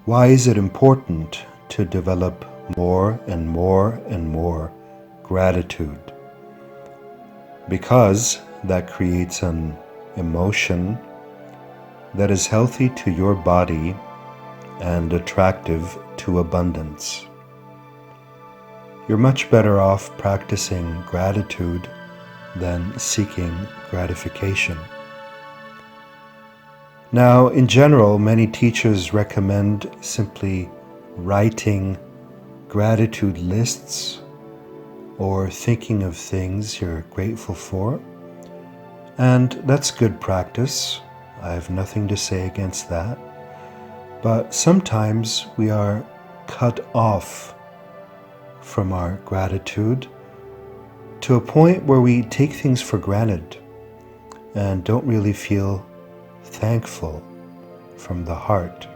Why is it important to develop more and more and more gratitude? Because that creates an emotion that is healthy to your body and attractive to abundance. You're much better off practicing gratitude than seeking gratification. Now, in general, many teachers recommend simply writing gratitude lists or thinking of things you're grateful for, and that's good practice. I have nothing to say against that. But sometimes we are cut off from our gratitude to a point where we take things for granted and don't really feel thankful from the heart.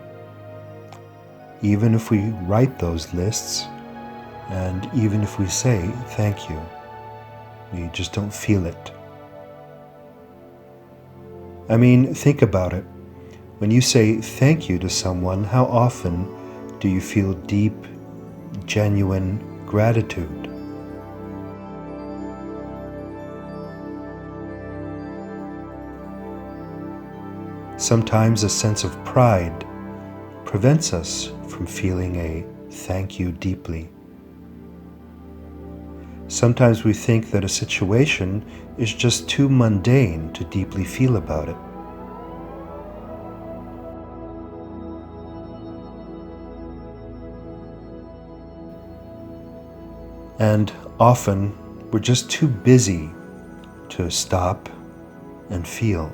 Even if we write those lists, and even if we say thank you, we just don't feel it. I mean, think about it. When you say thank you to someone, how often do you feel deep, genuine gratitude? Sometimes a sense of pride prevents us from feeling a thank you deeply. Sometimes we think that a situation is just too mundane to deeply feel about it. And often we're just too busy to stop and feel.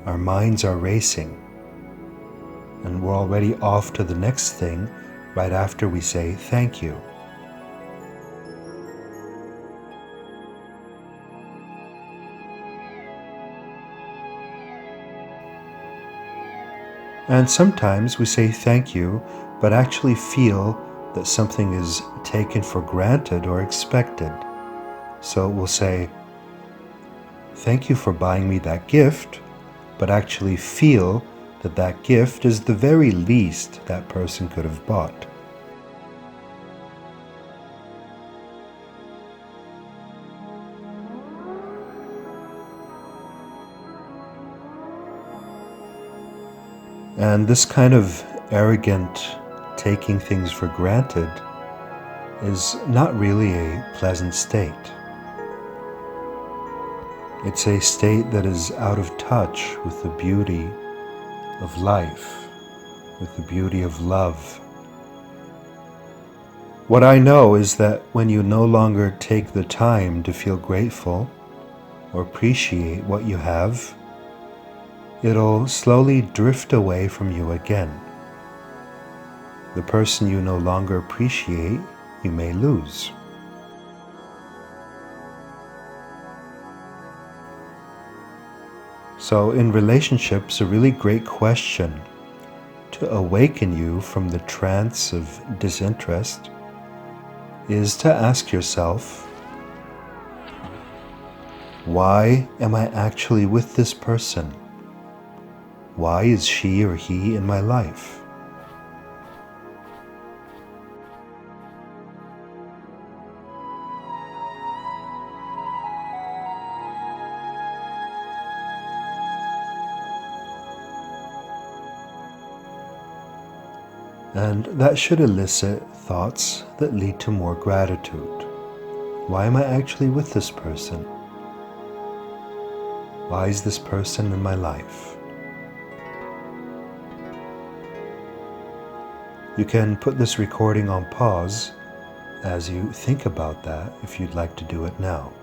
Our minds are racing, and we're already off to the next thing right after we say thank you. And sometimes we say thank you, but actually feel that something is taken for granted or expected. So we'll say, thank you for buying me that gift, but actually feel that that gift is the very least that person could have bought. And this kind of arrogant taking things for granted is not really a pleasant state. It's a state that is out of touch with the beauty of life, with the beauty of love. What I know is that when you no longer take the time to feel grateful or appreciate what you have, it'll slowly drift away from you again. The person you no longer appreciate, you may lose. So in relationships, a really great question to awaken you from the trance of disinterest is to ask yourself, why am I actually with this person? Why is she or he in my life? And that should elicit thoughts that lead to more gratitude. Why am I actually with this person? Why is this person in my life? You can put this recording on pause as you think about that if you'd like to do it now.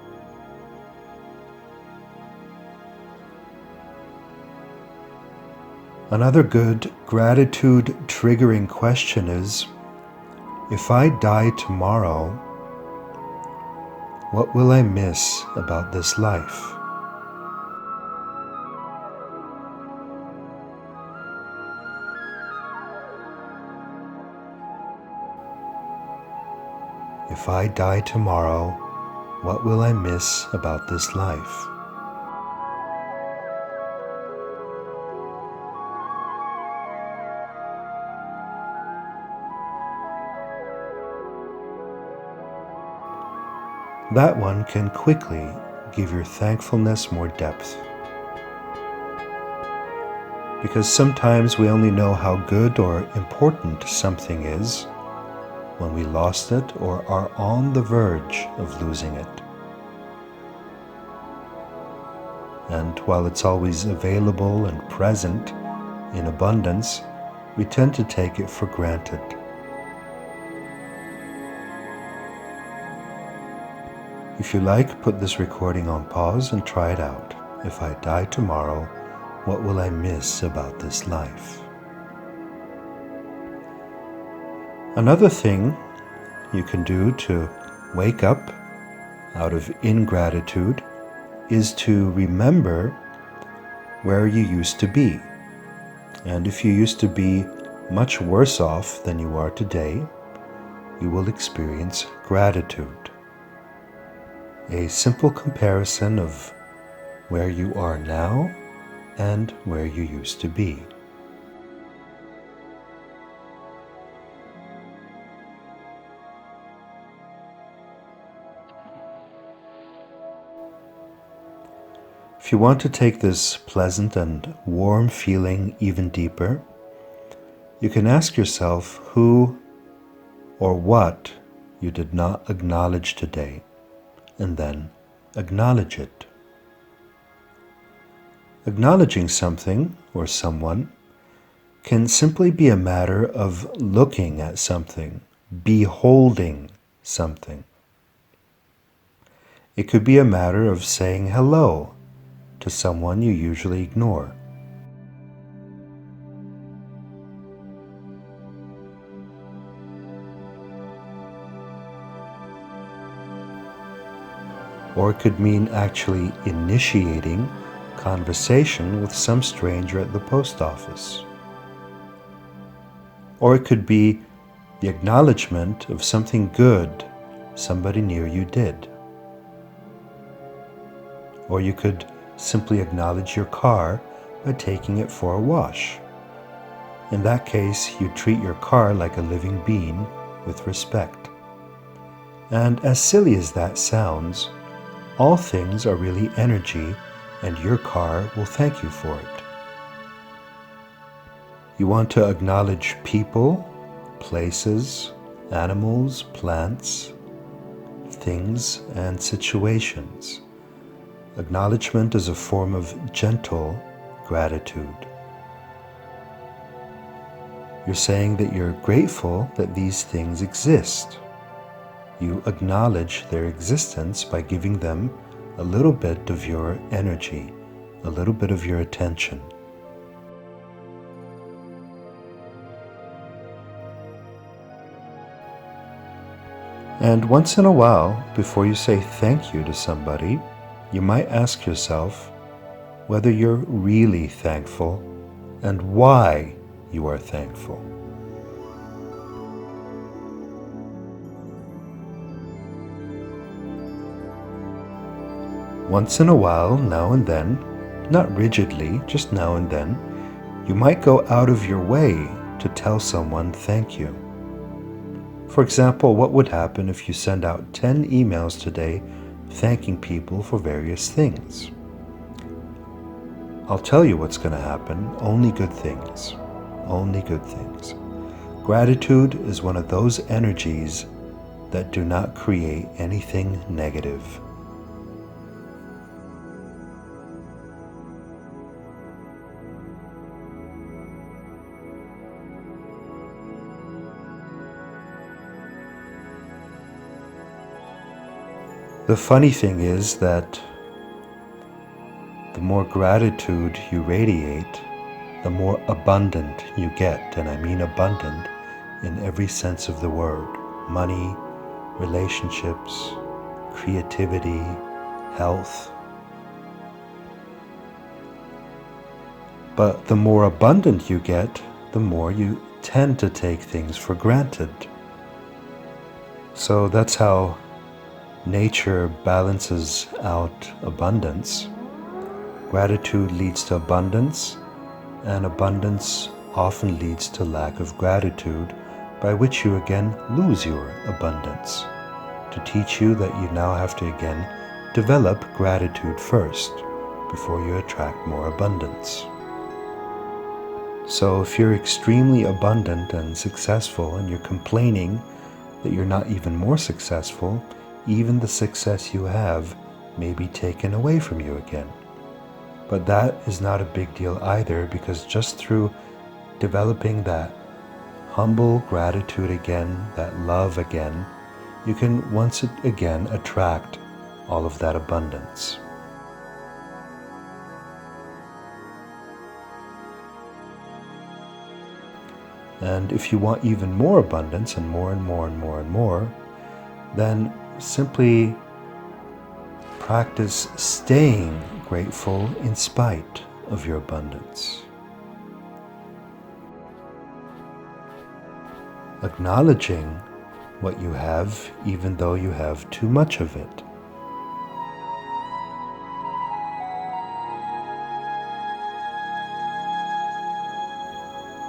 Another good gratitude triggering question is, if I die tomorrow, what will I miss about this life? If I die tomorrow, what will I miss about this life? that one can quickly give your thankfulness more depth. Because sometimes we only know how good or important something is when we lost it or are on the verge of losing it. And while it's always available and present in abundance, we tend to take it for granted. If you like, put this recording on pause and try it out. If I die tomorrow, what will I miss about this life? Another thing you can do to wake up out of ingratitude is to remember where you used to be. And if you used to be much worse off than you are today, you will experience gratitude. A simple comparison of where you are now and where you used to be. If you want to take this pleasant and warm feeling even deeper, you can ask yourself who or what you did not acknowledge today, and then acknowledge it. Acknowledging something or someone can simply be a matter of looking at something, beholding something. It could be a matter of saying hello to someone you usually ignore. Or it could mean actually initiating conversation with some stranger at the post office. Or it could be the acknowledgement of something good somebody near you did. Or you could simply acknowledge your car by taking it for a wash. In that case, you treat your car like a living being with respect. And as silly as that sounds, all things are really energy, and your car will thank you for it. You want to acknowledge people, places, animals, plants, things, and situations. Acknowledgement is a form of gentle gratitude. You're saying that you're grateful that these things exist. You acknowledge their existence by giving them a little bit of your energy, a little bit of your attention. And once in a while, before you say thank you to somebody, you might ask yourself whether you're really thankful and why you are thankful. Once in a while, now and then, not rigidly, just now and then, you might go out of your way to tell someone thank you. For example, what would happen if you send out 10 emails today thanking people for various things? I'll tell you what's going to happen. Only good things. Only good things. Gratitude is one of those energies that do not create anything negative. The funny thing is that the more gratitude you radiate, the more abundant you get, and I mean abundant in every sense of the word. Money, relationships, creativity, health. But the more abundant you get, the more you tend to take things for granted. So that's how nature balances out abundance. Gratitude leads to abundance, and abundance often leads to lack of gratitude, by which you again lose your abundance. To to teach you that you now have to again develop gratitude first before you attract more abundance. So if you're extremely abundant and successful and you're complaining that you're not even more successful, even the success you have may be taken away from you again. But that is not a big deal either, because just through developing that humble gratitude again, that love again, you can once again attract all of that abundance. And if you want even more abundance and more and more and more and more, then simply practice staying grateful in spite of your abundance. Acknowledging what you have even though you have too much of it.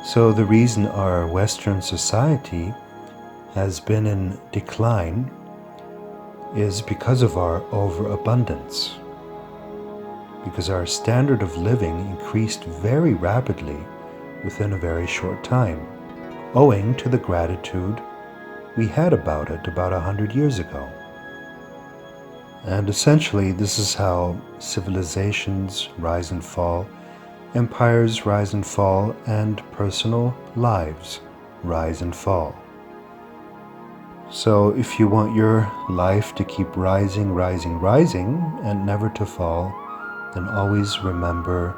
So the reason our Western society has been in decline is because of our overabundance, because our standard of living increased very rapidly within a very short time, owing to the gratitude we had about it about 100 years ago. And essentially, this is how civilizations rise and fall, empires rise and fall, and personal lives rise and fall. So if you want your life to keep rising, rising, rising, and never to fall, then always remember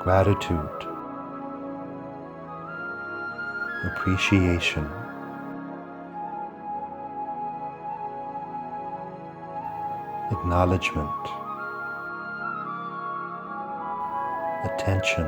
gratitude, appreciation, acknowledgement, attention.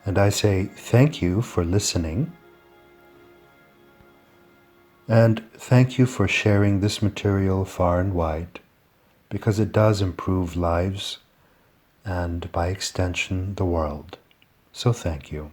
And I say thank you for listening, and thank you for sharing this material far and wide, because it does improve lives and, by extension, the world. So thank you.